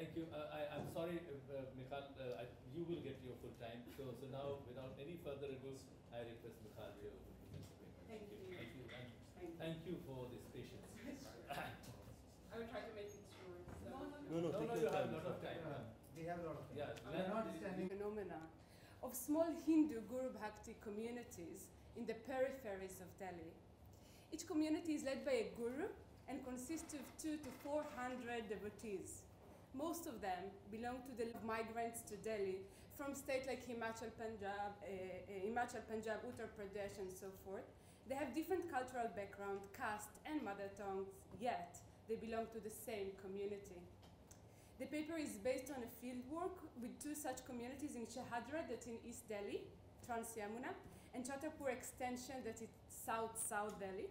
Thank you. I'm sorry, Michal, you will get your full time. So now, without any further ado, I request Michal to present the paper. Thank you. Thank you. And thank you for this patience. I will try to make it short. So. No, you have a lot of time. We have a lot of time. Yeah, we are not standing. Phenomena of small Hindu Guru Bhakti communities in the peripheries of Delhi. Each community is led by a guru and consists of 200 to 400 devotees. Most of them belong to the migrants to Delhi from states like Himachal Punjab, Uttar Pradesh, and so forth. They have different cultural background, caste, and mother tongues, yet they belong to the same community. The paper is based on a fieldwork with 2 such communities in Shahadra, that's in East Delhi, Trans Yamuna, and Chhatarpur Extension, that is South Delhi.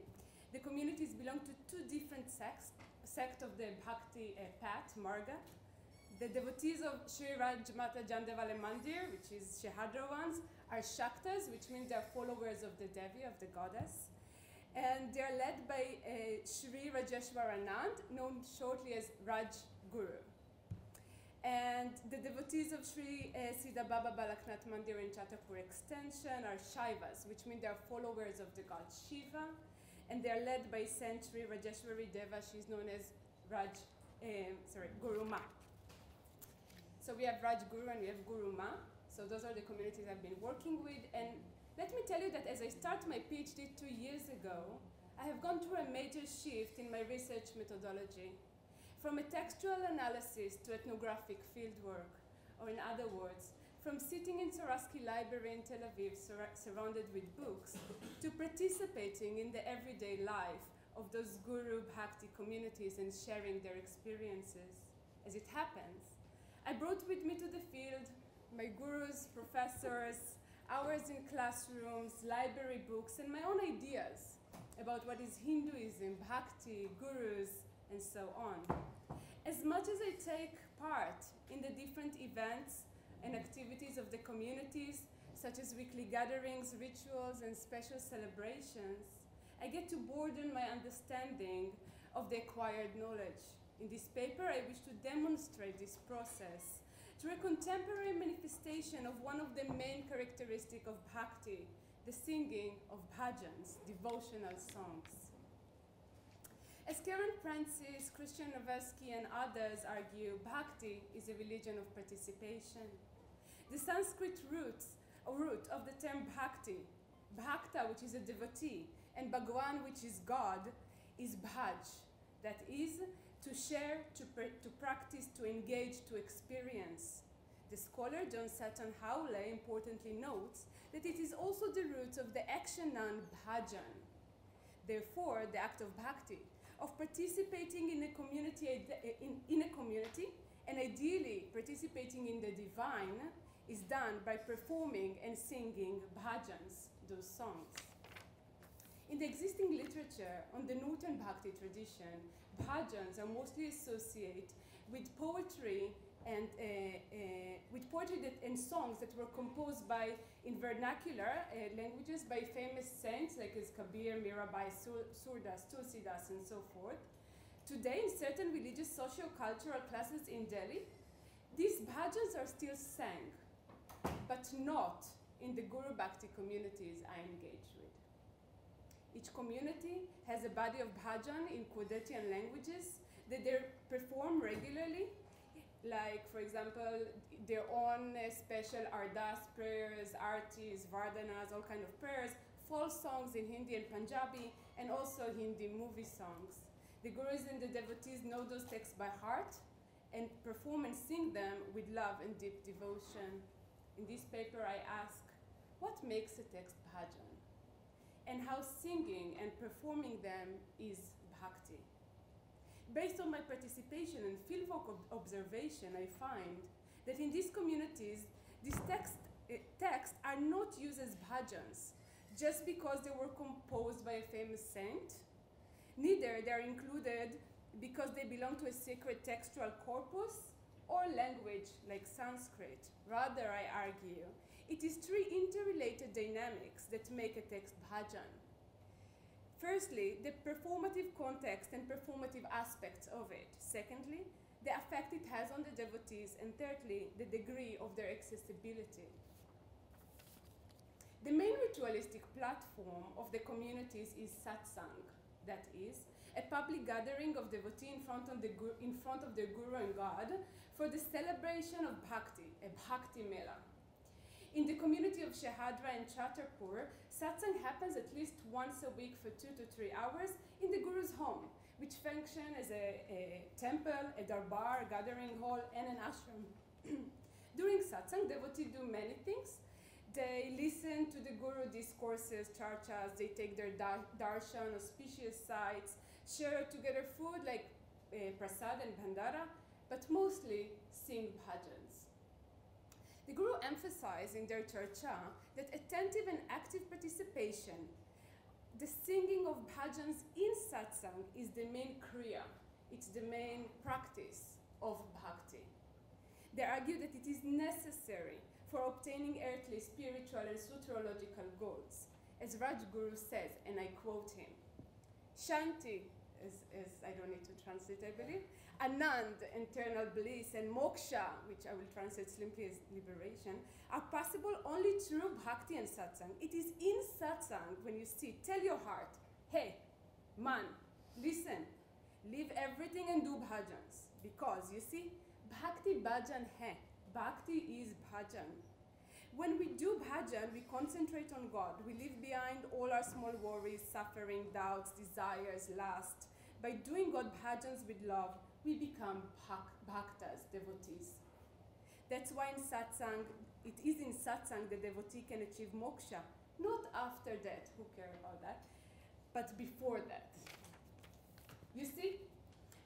The communities belong to 2 different sects of the Bhakti path, Marga. The devotees of Shri Raj Mata Jandevale Mandir, which is Shahadra ones, are Shaktas, which means they are followers of the Devi, of the goddess. And they are led by Shri Rajeshwaranand, known shortly as Raj Guru. And the devotees of Shri Siddha Baba Balaknath Mandir in Chhatarpur Extension are Shaivas, which means they are followers of the god Shiva. And they are led by Saint Shri Rajeshwari Deva. She's known as Guru Ma. So we have Raj Guru and we have Guru Ma. So those are the communities I've been working with. And let me tell you that as I started my PhD 2 years ago, I have gone through a major shift in my research methodology. From a textual analysis to ethnographic fieldwork, or in other words, from sitting in Soraski Library in Tel Aviv surrounded with books, to participating in the everyday life of those Guru Bhakti communities and sharing their experiences. As it happens, I brought with me to the field my gurus, professors, hours in classrooms, library books, and my own ideas about what is Hinduism, Bhakti, gurus, and so on. As much as I take part in the different events and activities of the communities, such as weekly gatherings, rituals, and special celebrations, I get to broaden my understanding of the acquired knowledge. In this paper, I wish to demonstrate this process through a contemporary manifestation of one of the main characteristics of Bhakti, the singing of bhajans, devotional songs. As Karen Francis, Christian Noveski, and others argue, Bhakti is a religion of participation. The Sanskrit root of the term Bhakti, Bhakta, which is a devotee, and Bhagwan, which is God, is bhaj, that is, to share, to practice, to engage, to experience. The scholar John Satan Howley importantly notes that it is also the root of the action noun bhajan. Therefore, the act of bhakti, of participating in a community, and ideally participating in the divine, is done by performing and singing bhajans, those songs. In the existing literature on the Northern Bhakti tradition, bhajans are mostly associated with poetry and songs that were composed in vernacular languages by famous saints like Kabir, Mirabai, Surdas, Tulsidas, and so forth. Today, in certain religious socio-cultural classes in Delhi, these bhajans are still sang, but not in the Guru Bhakti communities I engage with. Each community has a body of bhajan in Kudetian languages that they perform regularly, like, for example, their own special ardas prayers, artis, vardanas, all kinds of prayers, folk songs in Hindi and Punjabi, and also Hindi movie songs. The gurus and the devotees know those texts by heart and perform and sing them with love and deep devotion. In this paper, I ask, what makes a text bhajan? And how singing and performing them is bhakti. Based on my participation and fieldwork observation, I find that in these communities, these texts are not used as bhajans just because they were composed by a famous saint. Neither they are included because they belong to a sacred textual corpus or language like Sanskrit. Rather, I argue, it is 3 interrelated dynamics that make a text bhajan. Firstly, the performative context and performative aspects of it. Secondly, the effect it has on the devotees, and thirdly, the degree of their accessibility. The main ritualistic platform of the communities is satsang, that is, a public gathering of devotees in front of their guru and God for the celebration of bhakti, a bhakti mela. In the community of Shahadra and Chatarpur, satsang happens at least once a week for 2 to 3 hours in the guru's home, which function as a temple, a darbar, a gathering hall, and an ashram. During satsang, devotees do many things. They listen to the guru discourses, charchas, they take their darshan, auspicious sites, share together food like prasad and bhandara, but mostly sing bhajans. The guru emphasized in their charcha that attentive and active participation, the singing of bhajans in satsang is the main kriya, it's the main practice of bhakti. They argue that it is necessary for obtaining earthly, spiritual, and soteriological goals. As Rajguru says, and I quote him, Shanti, as I don't need to translate, I believe, Anand, internal bliss, and moksha, which I will translate simply as liberation, are possible only through bhakti and satsang. It is in satsang when you sit, tell your heart, hey, man, listen, leave everything and do bhajans. Because, you see, bhakti bhajan hai. Bhakti is bhajan. When we do bhajan, we concentrate on God. We leave behind all our small worries, suffering, doubts, desires, lust. By doing God bhajans with love, we become bhaktas, devotees. That's why in satsang, it is in satsang the devotee can achieve moksha. Not after that, who cares about that, but before that. You see,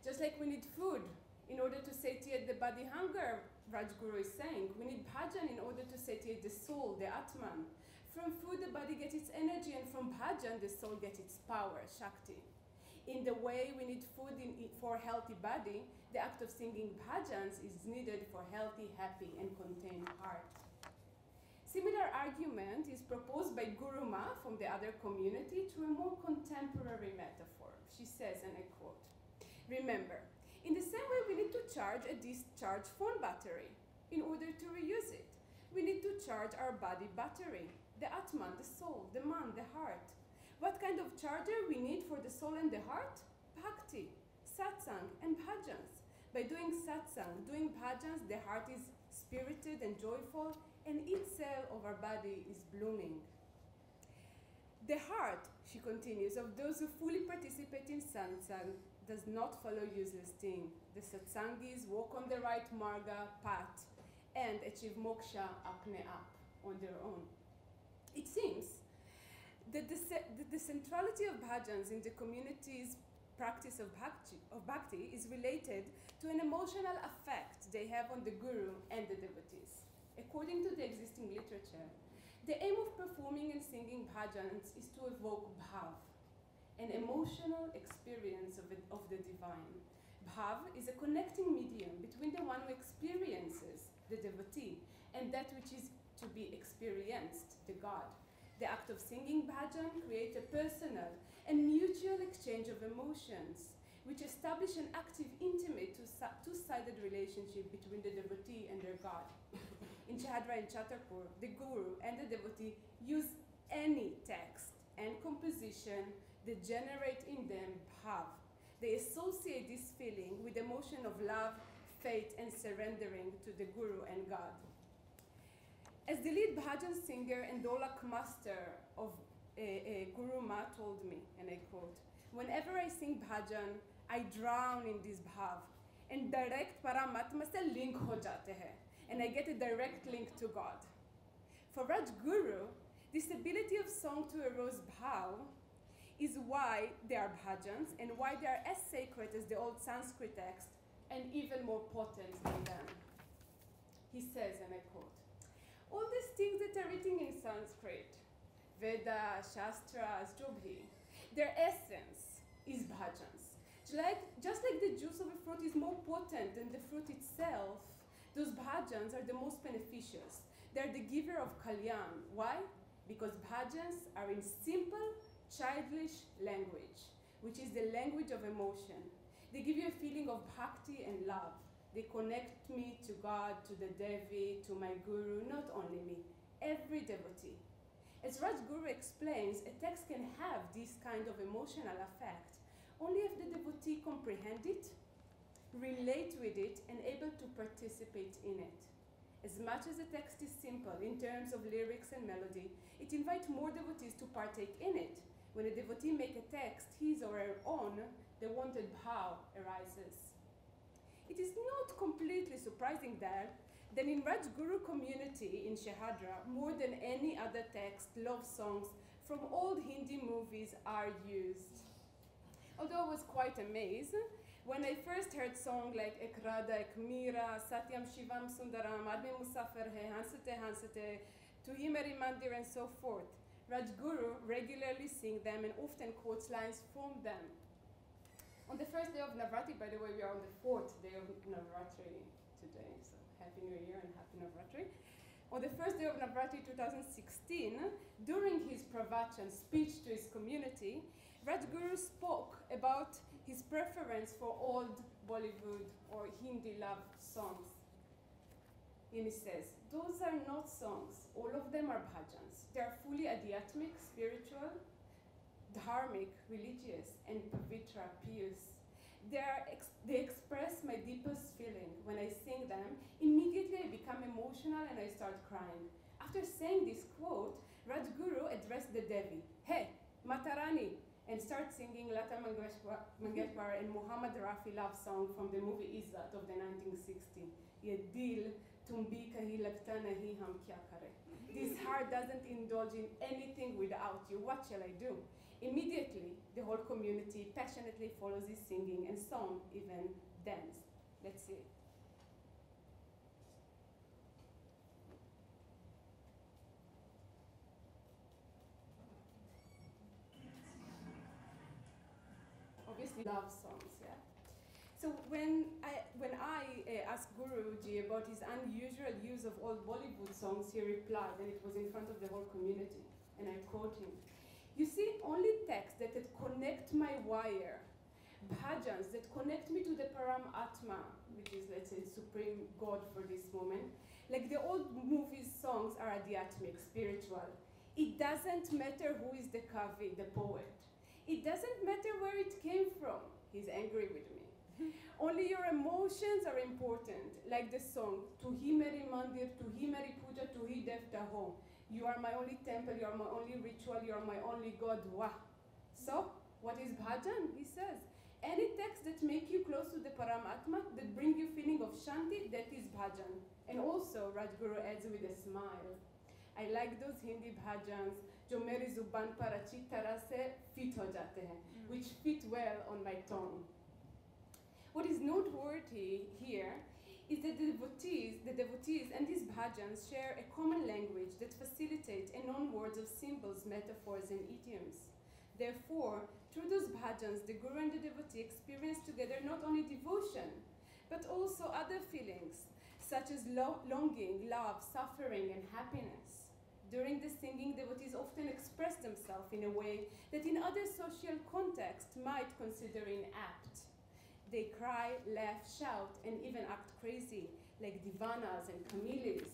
just like we need food in order to satiate the body hunger, Rajguru is saying, we need bhajan in order to satiate the soul, the atman. From food, the body gets its energy, and from bhajan, the soul gets its power, shakti. In the way we need food for a healthy body, the act of singing bhajans is needed for healthy, happy, and contained heart. Similar argument is proposed by Guru Ma from the other community through a more contemporary metaphor. She says, and I quote, remember, in the same way we need to charge a discharged phone battery in order to reuse it. We need to charge our body battery, the atman, the soul, the man, the heart. What kind of charger we need for the soul and the heart? Bhakti, satsang, and bhajans. By doing satsang, doing bhajans, the heart is spirited and joyful, and each cell of our body is blooming. The heart, she continues, of those who fully participate in satsang does not follow useless thing. The satsangis walk on the right marga path and achieve moksha apne up on their own. It seems that the centrality of bhajans in the community's practice of bhakti is related to an emotional effect they have on the guru and the devotees. According to the existing literature, the aim of performing and singing bhajans is to evoke bhav, an emotional experience of the divine. Bhav is a connecting medium between the one who experiences, the devotee, and that which is to be experienced, the God. The act of singing bhajan creates a personal and mutual exchange of emotions, which establish an active, intimate, two-sided relationship between the devotee and their God. In Shahadra and Chatarpur, the guru and the devotee use any text and composition that generate in them bhav. They associate this feeling with the emotion of love, faith, and surrendering to the guru and God. As the lead bhajan singer and dolak master of Guru Ma told me, and I quote, whenever I sing bhajan, I drown in this bhav, and direct paramatma se link ho jate hai, and I get a direct link to God. For Rajguru, this ability of song to arouse bhav is why they are bhajans and why they are as sacred as the old Sanskrit text and even more potent than them. He says, and I quote, all these things that are written in Sanskrit, Veda, Shastras, Jobhi, their essence is bhajans. Just like the juice of a fruit is more potent than the fruit itself, those bhajans are the most beneficial. They're the giver of kalyan. Why? Because bhajans are in simple, childish language, which is the language of emotion. They give you a feeling of bhakti and love. They connect me to God, to the Devi, to my guru, not only me, every devotee. As Rajguru explains, a text can have this kind of emotional effect only if the devotee comprehend it, relate with it, and able to participate in it. As much as the text is simple in terms of lyrics and melody, it invites more devotees to partake in it. When a devotee makes a text, his or her own, the wanted bhav arises. It is not completely surprising that in Rajguru community in Shahadra, more than any other text, love songs from old Hindi movies are used. Although I was quite amazed when I first heard songs like Ek Radha, Ek Meera, Satyam Shivam Sundaram, Admi Musafir Hai, Hansate Hansate, Tuhi Meri Mandir, and so forth. Rajguru regularly sing them and often quotes lines from them. On the first day of Navratri, by the way, we are on the 4th day of Navratri today, so Happy New Year and Happy Navratri. On the first day of Navratri 2016, during his pravachan speech to his community, Rajguru spoke about his preference for old Bollywood or Hindi love songs. And he says, those are not songs, all of them are bhajans. They are fully adhyatmic, spiritual, dharmic, religious, and pavitra, pious. They express my deepest feeling. When I sing them, immediately I become emotional and I start crying. After saying this quote, Rajguru addressed the Devi, "Hey, Matarani," and start singing Lata Mangeshwar and Muhammad Rafi love song from the movie Izzat of the 1960. Ye dil tumbi kahi lagta nahi hum kya kare. This heart doesn't indulge in anything without you. What shall I do? Immediately, the whole community passionately follows his singing, and some even dance. Let's see it. Obviously, love songs, yeah? So when I asked Guruji about his unusual use of old Bollywood songs, he replied, and it was in front of the whole community, and I quote him, "You see, only texts that connect my wire, bhajans that connect me to the Param Atma," which is, let's say, Supreme God for this moment, like the old movies songs are adhyatmic, spiritual. It doesn't matter who is the kavi, the poet. It doesn't matter where it came from. He's angry with me. Only your emotions are important, like the song, "Tuhi Meri Mandir, Tuhi Meri Puja, Tuhi Devta Ho." You are my only temple, you are my only ritual, you are my only God. Wah. So, what is bhajan? He says, any text that make you close to the Paramatma, that bring you feeling of Shanti, that is bhajan. And also, Rajguru adds with a smile, I like those Hindi bhajans, jo meri zuban par achhi tarah se fit ho jate hain, which fit well on my tongue. What is noteworthy here is that the devotees and these bhajans share a common language that facilitates a known words of symbols, metaphors, and idioms. Therefore, through those bhajans, the guru and the devotee experience together not only devotion, but also other feelings, such as longing, love, suffering, and happiness. During the singing, devotees often express themselves in a way that in other social contexts might consider inapt. They cry, laugh, shout, and even act crazy, like divanas and kamilis.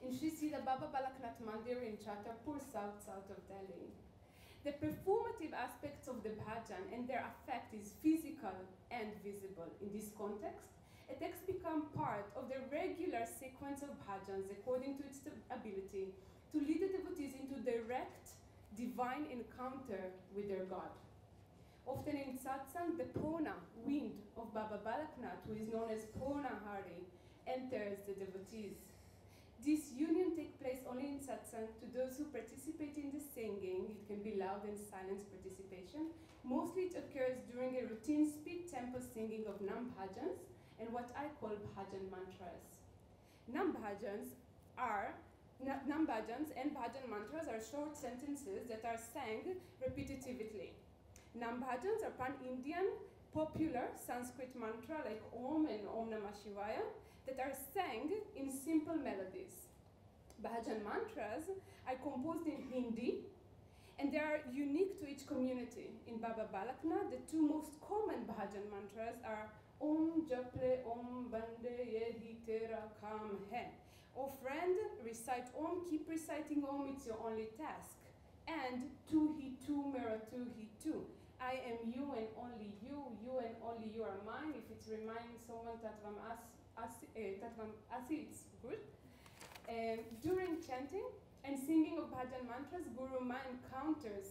In Sri Sida Baba Balaknath Mandir in Chhatarpur, south of Delhi. The performative aspects of the bhajan and their effect is physical and visible. In this context, a text becomes part of the regular sequence of bhajans according to its ability to lead the devotees into direct divine encounter with their God. Often in satsang, the Pona, wind of Baba Balaknath, who is known as Pona Hari, enters the devotees. This union takes place only in satsang to those who participate in the singing. It can be loud and silent participation. Mostly it occurs during a routine speed tempo singing of Nam Bhajans and what I call Bhajan mantras. Nam Bhajans and Bhajan mantras are short sentences that are sang repetitively. Nam Bhajans are pan-Indian, popular Sanskrit mantra like Om and Om Namah Shivaya that are sang in simple melodies. Bhajan mantras are composed in Hindi and they are unique to each community. In Baba Balaknath, the two most common bhajan mantras are Om Japle Om Bande Yehi Tera Kam He. Oh friend, recite Om, keep reciting Om, it's your only task. And Tu Hi Tu Mera Tu Hi Tu. I am you and only you and only you are mine. If it's reminding someone Tatvam Asi, it's good. During chanting and singing of bhajan mantras, Guru Ma encourage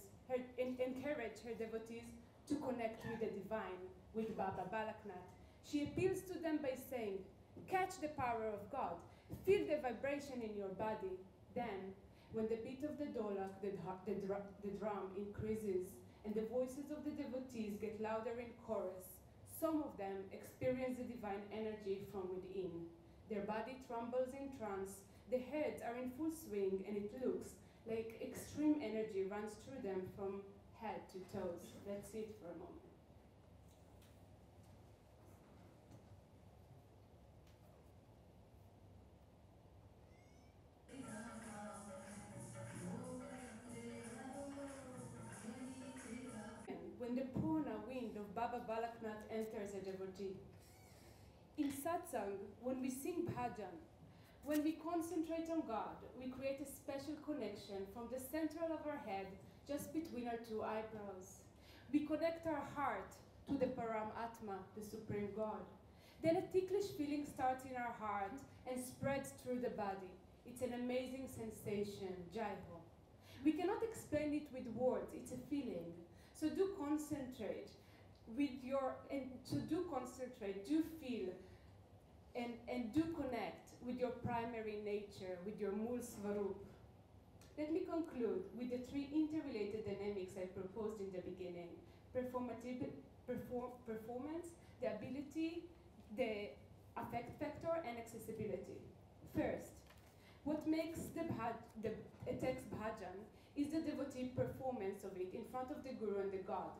her devotees to connect with the divine, with Baba Balaknath. She appeals to them by saying, catch the power of God, feel the vibration in your body. Then, when the beat of the dolak, the drum increases, and the voices of the devotees get louder in chorus, some of them experience the divine energy from within. Their body trembles in trance, the heads are in full swing, and it looks like extreme energy runs through them from head to toes. Let's see it for a moment. When the Purna wind of Baba Balaknath enters a devotee. In satsang, when we sing bhajan, when we concentrate on God, we create a special connection from the center of our head, just between our two eyebrows. We connect our heart to the Param Atma, the Supreme God. Then a ticklish feeling starts in our heart and spreads through the body. It's an amazing sensation, Jai Ho. We cannot explain it with words, it's a feeling. So do concentrate do feel, and do connect with your primary nature, with your Mul Svarup. Let me conclude with the three interrelated dynamics I proposed in the beginning. Performance, the ability, the affect factor, and accessibility. First, what makes a text bhajan is the devotee performance of it in front of the Guru and the God.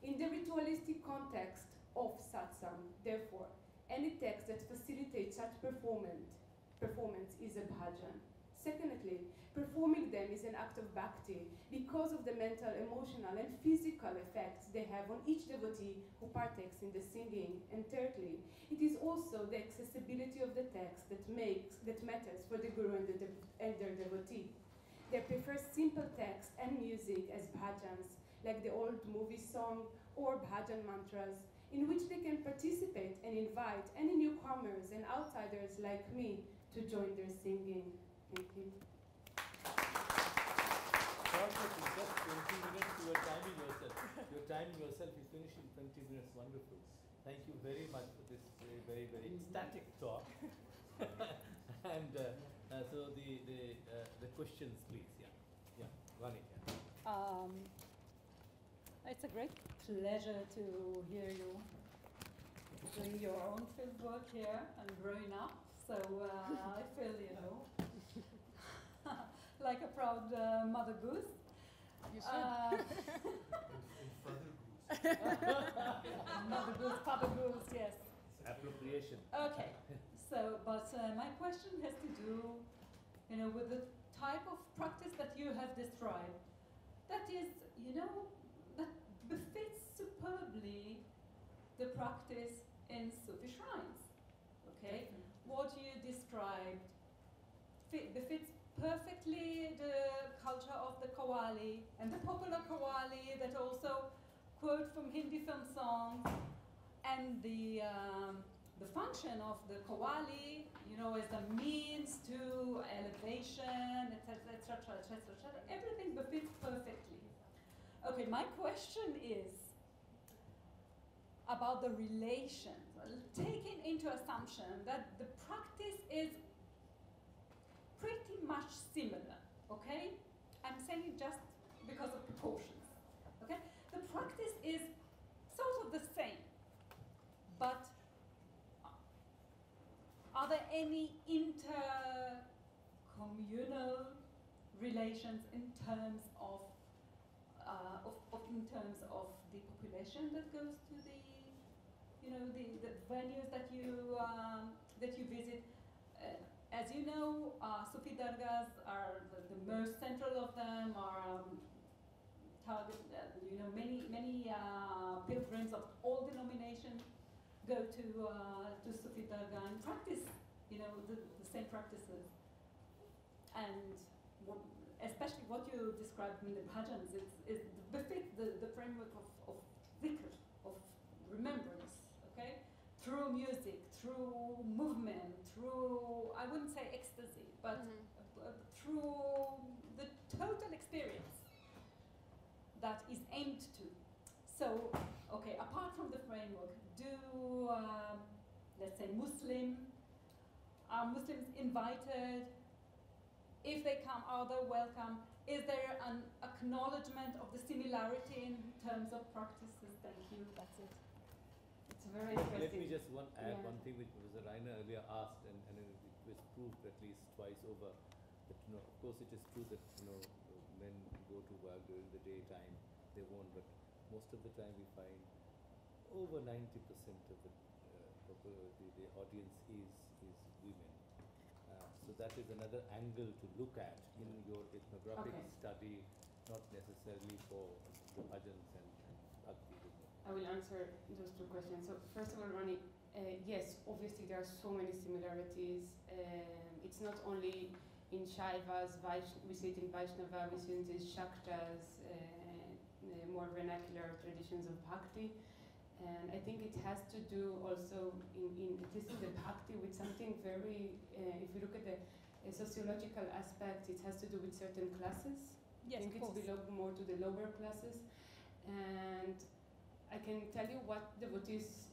In the ritualistic context of satsang, therefore, any text that facilitates such performance is a bhajan. Secondly, performing them is an act of bhakti because of the mental, emotional, and physical effects they have on each devotee who partakes in the singing. And thirdly, it is also the accessibility of the text that matters for the Guru and their devotee. They prefer simple text and music as bhajans, like the old movie song or bhajan mantras, in which they can participate and invite any newcomers and outsiders like me to join their singing. Thank you. Perfect. Just 20 minutes, you are timing yourself. Your timing yourself is finishing 20 minutes. Wonderful. Thank you very much for this very, very ecstatic talk. And so the questions, please. Yeah, Vani. It's a great pleasure to hear you doing your own field work here and growing up. So I feel, like a proud mother goose. You should. Mother goose, father goose, yes. Appropriation. Okay. So, but my question has to do, with the type of practice that you have described. That is, that befits superbly the practice in Sufi shrines. Okay, what you described befits perfectly the culture of the qawwali and the popular qawwali that also quote from Hindi film songs, and the function of the qawwali, as a means to elevation, etc., etc., etc., etc. Everything befits perfectly. Okay, my question is about the relation, taking into assumption that the practice is pretty much similar, okay? I'm saying it just because of proportions, okay? The practice is sort of the same, but are there any inter-communal relations in terms of the population that goes to the venues that you visit? As you know, Sufi dargahs are the most central of them are target. Many pilgrims of all denominations go to Sufi Dargah and practice, the same practices. And especially what you described in the bhajans is befits the framework of dhikr, of remembrance, okay? Through music, through movement, through, I wouldn't say ecstasy, but through the total experience that is aimed to. So, okay, apart from the framework, let's say are Muslims invited? If they come, are they welcome? Is there an acknowledgement of the similarity in terms of practices? Thank you. That's it. It's very interesting. Let me just add Yeah. one thing which Professor Reiner earlier asked, and it was proved at least twice over. That, of course, it is true that men go to work during the daytime. They won't, but most of the time we find over 90% of the audience is women. So that is another angle to look at in your ethnographic study, not necessarily for the bhajans and bhakti. I will answer those two questions. So first of all, Ronnie, yes, obviously there are so many similarities. It's not only in Shaivas, we see it in Vaishnava, we see it in Shaktas, more vernacular traditions of bhakti. And I think it has to do also in at least in the bhakti with something very, if you look at the sociological aspect, it has to do with certain classes. Yes, I think of course. it's belong more to the lower classes. And I can tell you what devotees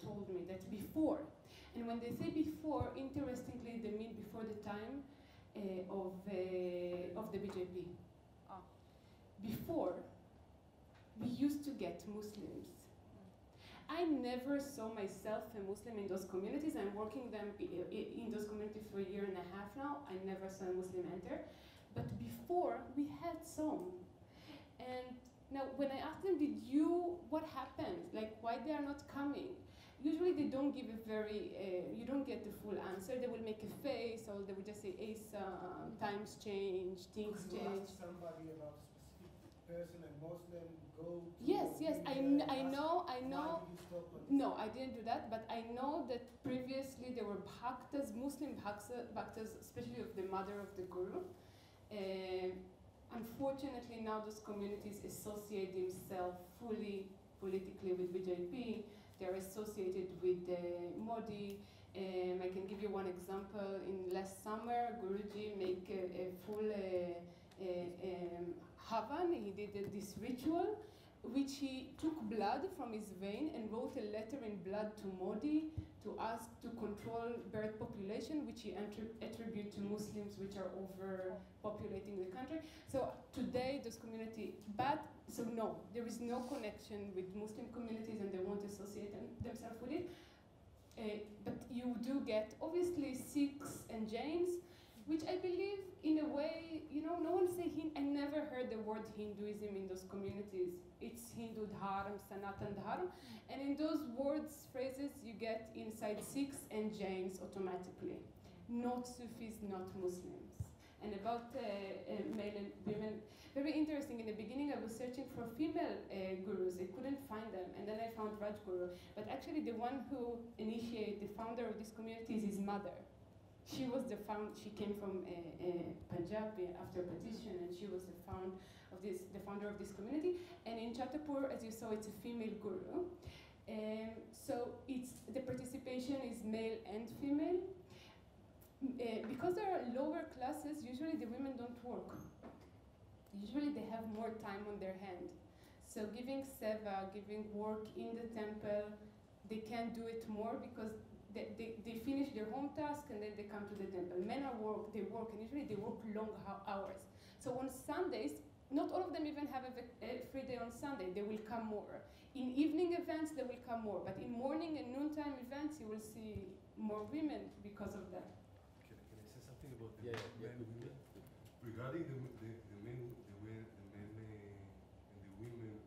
told me, that before, and when they say before, interestingly, they mean before the time of the BJP. Before, we used to get Muslims. I never saw myself a Muslim in those communities. I'm working in those communities for a year and a half now. I never saw a Muslim enter. But before, we had some. And now, when I asked them, what happened? Like, why they are not coming? Usually they don't give a very, you don't get the full answer. They will make a face, or they will just say, Asa, times change, things Could you change. ask somebody about a specific person and Muslim go to Yes, I know. why did you stop on this? No, I didn't do that, but I know that previously there were bhaktas, Muslim bhaktas, especially of the mother of the Guru. Unfortunately, now those communities associate themselves fully politically with BJP. They're associated with Modi. I can give you one example. In last summer, Guruji made a full Havan. He did this ritual, which he took blood from his vein and wrote a letter in blood to Modi to ask to control birth population, which he attribute to Muslims, which are overpopulating the country. So today, those community, so no, there is no connection with Muslim communities, and they won't associate themselves with it. But you do get, obviously, Sikhs and Jains, which I believe, in a way, no one say I never heard the word Hinduism in those communities. It's Hindu Dharma, Sanatan Dharma, and in those words, phrases, you get inside Sikhs and Jains automatically. Not Sufis, not Muslims. And about male and women, very interesting. In the beginning, I was searching for female gurus. I couldn't find them, and then I found Raj Guru. But actually, the one who initiated, the founder of this community, is his mother. She was the she came from Punjab after partition, and she was the founder of this community. And in Chatapur, as you saw, it's a female guru. So the participation is male and female. Because there are lower classes, usually the women don't work. Usually they have more time on their hand. So giving seva, giving work in the temple, they can do it more because they finish their home task and then they come to the temple. Men they work, and usually they work long hours. So on Sundays, not all of them even have a free day on Sunday. They will come more. In evening events, they will come more. But in morning and noontime events, you will see more women because of that. Can I say something about the Yeah, men and women? Regarding the men and the women,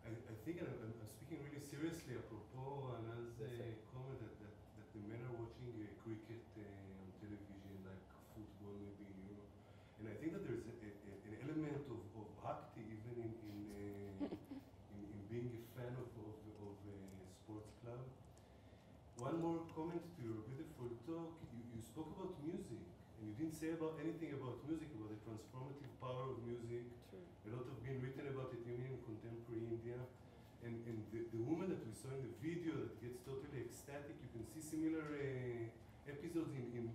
I think I'm speaking really seriously apropos Anna's comment that the men are watching cricket on television, like football maybe, and I think that there's an element of bhakti even in being a fan of a sports club. comment to your beautiful talk. You spoke about music, and you didn't say anything about music, about the transformative power of music. True. A lot have been written about it, even in contemporary India. And the woman that we saw in the video that gets totally ecstatic, you can see similar episodes in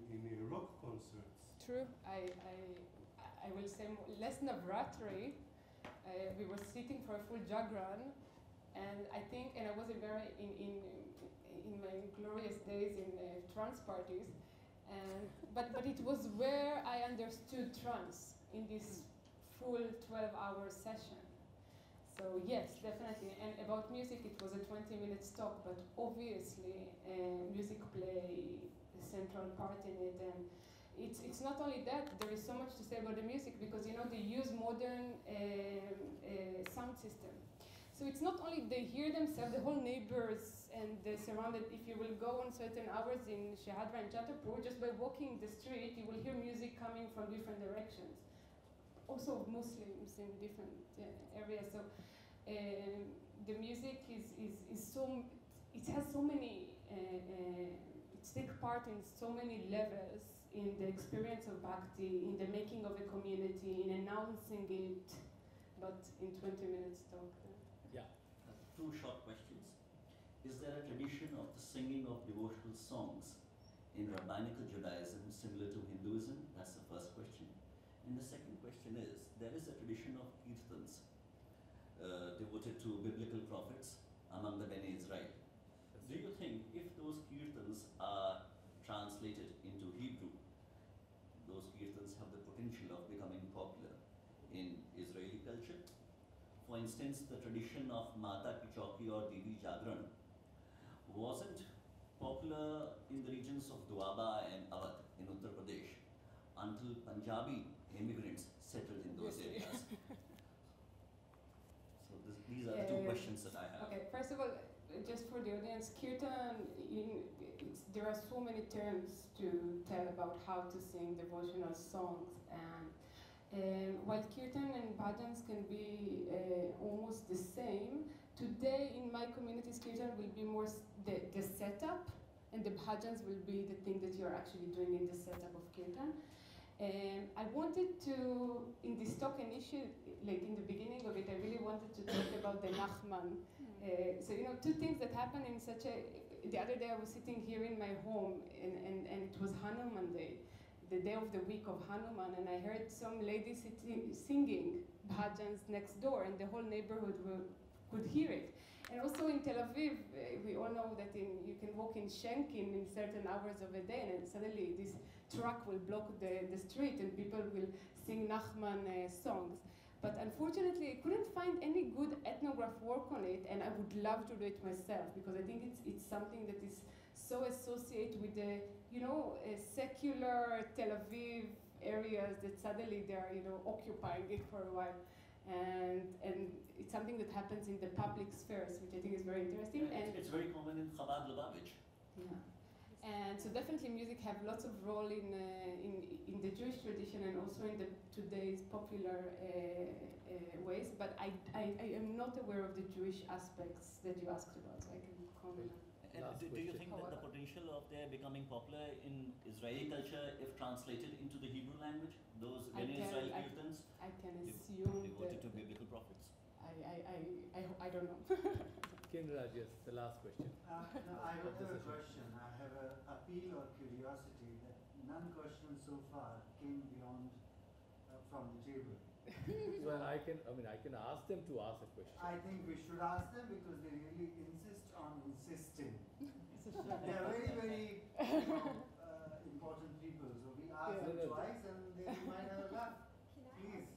rock concerts. True. I will say less Navratri. We were sitting for a full Jagran, and I was in my glorious days in trance parties, but it was where I understood trance in this full 12-hour session. So yes, definitely. And about music, it was a 20-minute talk, but obviously music play a central part in it. And it's not only that, there is so much to say about the music because, they use modern sound system. So it's not only they hear themselves, the whole neighbors and the surrounded, if you will go on certain hours in Shahadra and Chattarpur, just by walking the street, you will hear music coming from different directions. Also Muslims in different areas. So the music is so, it has so many, it takes part in so many levels in the experience of Bhakti, in the making of a community, in announcing it, but in 20 minutes talk. Yeah. Two short questions. Is there a tradition of the singing of devotional songs in rabbinical Judaism similar to Hinduism? That's the first question. And the second question is, there is a tradition of kirtans devoted to biblical prophets among the Bene Israel. Do you think if those kirtans are translated into Hebrew, those kirtans have the potential of becoming popular in Israeli culture? For instance, the tradition of Mata Ki Chauki or Devi Jagran wasn't popular in the regions of Doaba and Awadh in Uttar Pradesh until Punjabi immigrants settled in those areas. So these are the two questions that I have. Okay, first of all, just for the audience, kirtan, there are so many terms to tell about how to sing devotional songs, and while kirtan and bhajans can be almost the same, today in my community's kirtan will be more the setup, and the bhajans will be the thing that you're actually doing in the setup of kirtan. I wanted to, in this talk initially, like in the beginning of it, I really wanted to talk about the Nachman. So, two things that happen in such a, the other day I was sitting here in my home and it was Hanuman Day, the day of the week of Hanuman, and I heard some lady singing bhajans next door, and the whole neighborhood could hear it. And also in Tel Aviv, we all know that you can walk in Shenkin in certain hours of a day, and suddenly this truck will block the street and people will sing Nachman songs. But unfortunately, I couldn't find any good ethnograph work on it, and I would love to do it myself because I think it's something that is so associated with the, secular Tel Aviv areas that suddenly they're, occupying it for a while. And it's something that happens in the public spheres, which I think is very interesting. Yeah, and it's very common in Chabad Lubavitch. Yeah. And so definitely music have lots of role in the Jewish tradition and also in the today's popular ways, but I am not aware of the Jewish aspects that you asked about, so I can comment on. And do you think that the potential of their becoming popular in Israeli culture, if translated into the Hebrew language, those Bnei Israel kirtans, I can assume devoted that to biblical prophets? I don't know. Kinraj, yes, the last question. No, I don't have a question. I have an appeal or curiosity that none question so far came beyond from the table. Well, I can ask them to ask a question. I think we should ask them because they really insist on insisting. They are very, very important people. So we ask them twice and they might have a laugh. Please.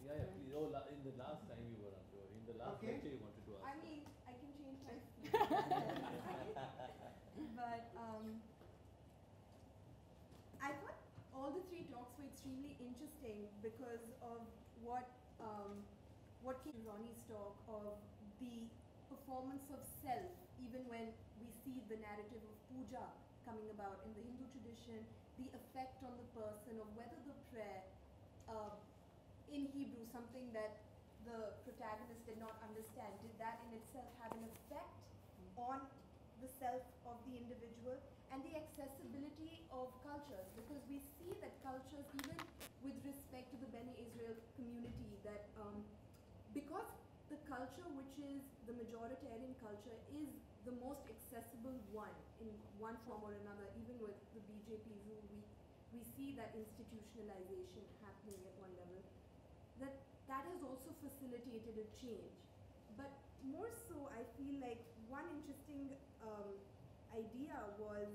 Yeah, please. Oh, in the last time you were on tour, in the last lecture you wanted to ask. I mean, I can change my but I thought all the three talks were extremely interesting because of what came from Ronnie's talk of the performance of self, even when we see the narrative of puja coming about in the Hindu tradition, the effect on the person of whether the prayer in Hebrew, something that the protagonist did not understand, did that in itself have an effect on the self of the individual? culture which is the majoritarian culture is the most accessible one in one form or another. Even with the BJP rule, we see that institutionalization happening at one level. That has also facilitated a change. But more so, I feel like one interesting idea was,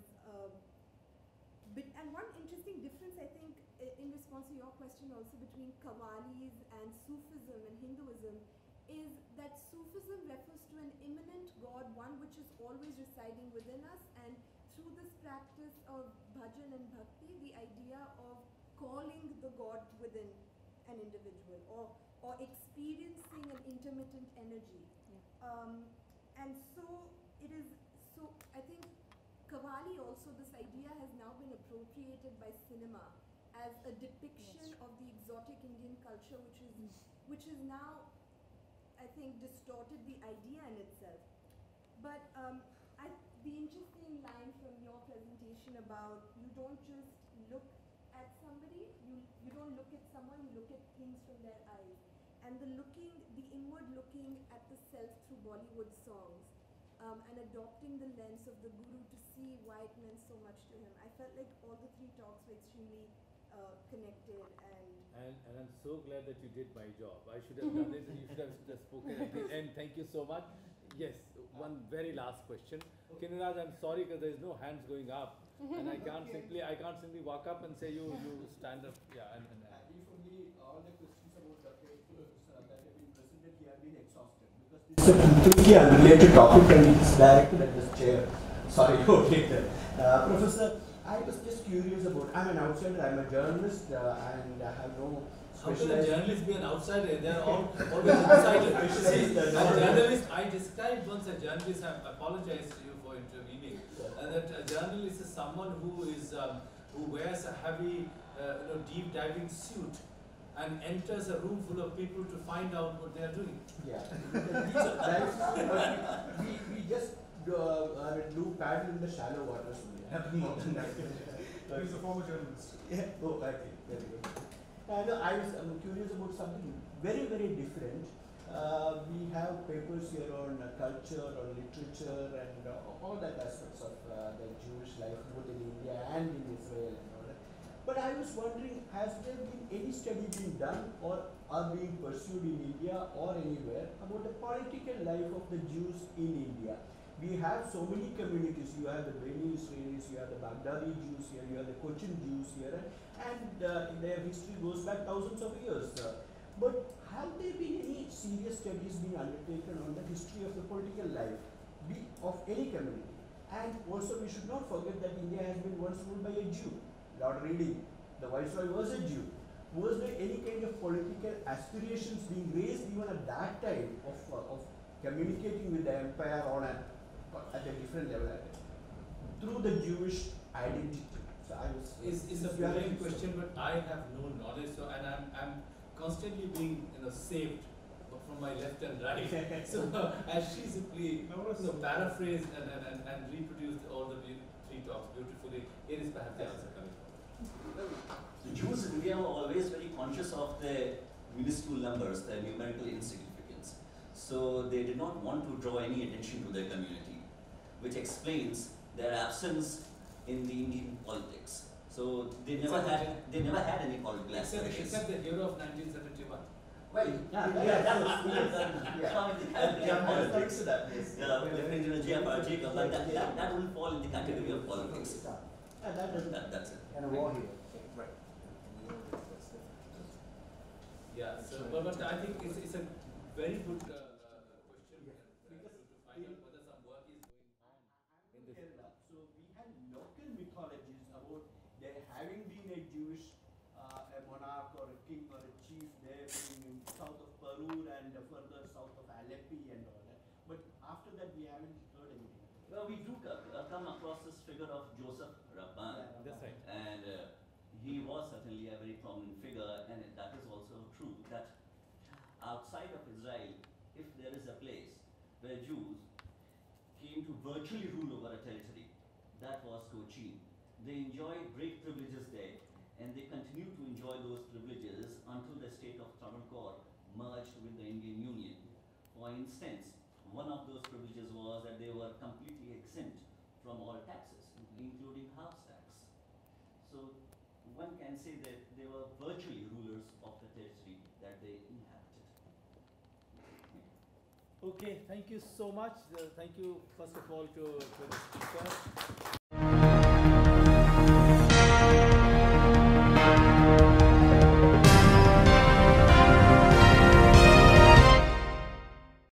and one interesting difference, I think, in response to your question also, between Qawwalis and Sufism and Hinduism, is that Sufism refers to an immanent God, one which is always residing within us, and through this practice of bhajan and bhakti, the idea of calling the God within an individual, or experiencing an intermittent energy. And so it is, so I think Qawwali also, this idea has now been appropriated by cinema as a depiction of the exotic Indian culture, which is now, I think, distorted the idea in itself. But the interesting line from your presentation about you don't just look at somebody, you don't look at someone, you look at things from their eyes. And the inward looking at the self through Bollywood songs, and adopting the lens of the Guru to see why it meant so much to him. I felt like all the three talks were extremely connected and I'm so glad that you did my job. I should have done it and you should have just spoken at the end. Thank you so much. Yes, one very last question. Kinaraj, I'm sorry because there is no hands going up, and I can't simply walk up and say you stand up. Yeah, and if only all the questions about the papers that have been presented here have been exhausted, because this is a completely unrelated topic and it's directed at this chair. Sorry, okay. Professor, I was just curious about, I'm an outsider, I'm a journalist, and I have no how can a journalist be an outsider? They are all always insiders. See, a journalist, I described once a journalist, I apologize to you for intervening, that a journalist is someone who wears a heavy, deep diving suit and enters a room full of people to find out what they are doing. Yeah. we just do paddle in the shallow waters. Nothing more than that. He's a former journalist. Yeah. Oh, okay. Very good. No, I'm curious about something very, very different. We have papers here on culture, on literature, and all that aspects of the Jewish life, both in India and in Israel and all that. But I was wondering, has there been any study being done or are being pursued in India or anywhere about the political life of the Jews in India? We have so many communities. You have the Beni Israelis, you have the Baghdadi Jews here, you have the Cochin Jews here, and their history goes back thousands of years. But have there been any serious studies being undertaken on the history of the political life of any community? And also, we should not forget that India has been once ruled by a Jew. Lord Reading, the Viceroy, was a Jew. Was there any kind of political aspirations being raised even at that time of communicating with the empire at a different level through the Jewish identity? So I was. It's a brilliant question, but I have no knowledge. So, and I'm constantly being saved from my left and right. So as she simply paraphrased and reproduced all the three talks beautifully, here is perhaps the answer coming from. The Jews in India were always very conscious of their minuscule numbers, their numerical insignificance. So they did not want to draw any attention to their community, which explains their absence in the Indian politics. So they never had any political aspirations. Except the hero of 1971. Well, Politics. That will fall in the category of politics. That's it. And a war hero. Right. Yeah, so, but I think it's a very good question to find out whether some work is going on in this. Kerala. So we had local mythologies about there having been a Jewish a monarch or a king or a chief there in south of Parur and further south of Aleppi and all that. But after that we haven't heard anything. Well, we do come across this figure of Joseph Rabban. Yeah, That's right. And he was certainly a very prominent figure, and that is also true that outside of Israel, if there is a place where Jews came to virtually rule over a territory, that was Cochin. They enjoyed great privileges there, and they continue to enjoy those privileges until the state of Travancore merged with the Indian Union. For instance, one of those privileges was that they were completely exempt from all taxes, including house tax. So one can say that they were virtually rulers of the territory that they inhabited. Okay, thank you so much. Thank you, first of all, to the speaker.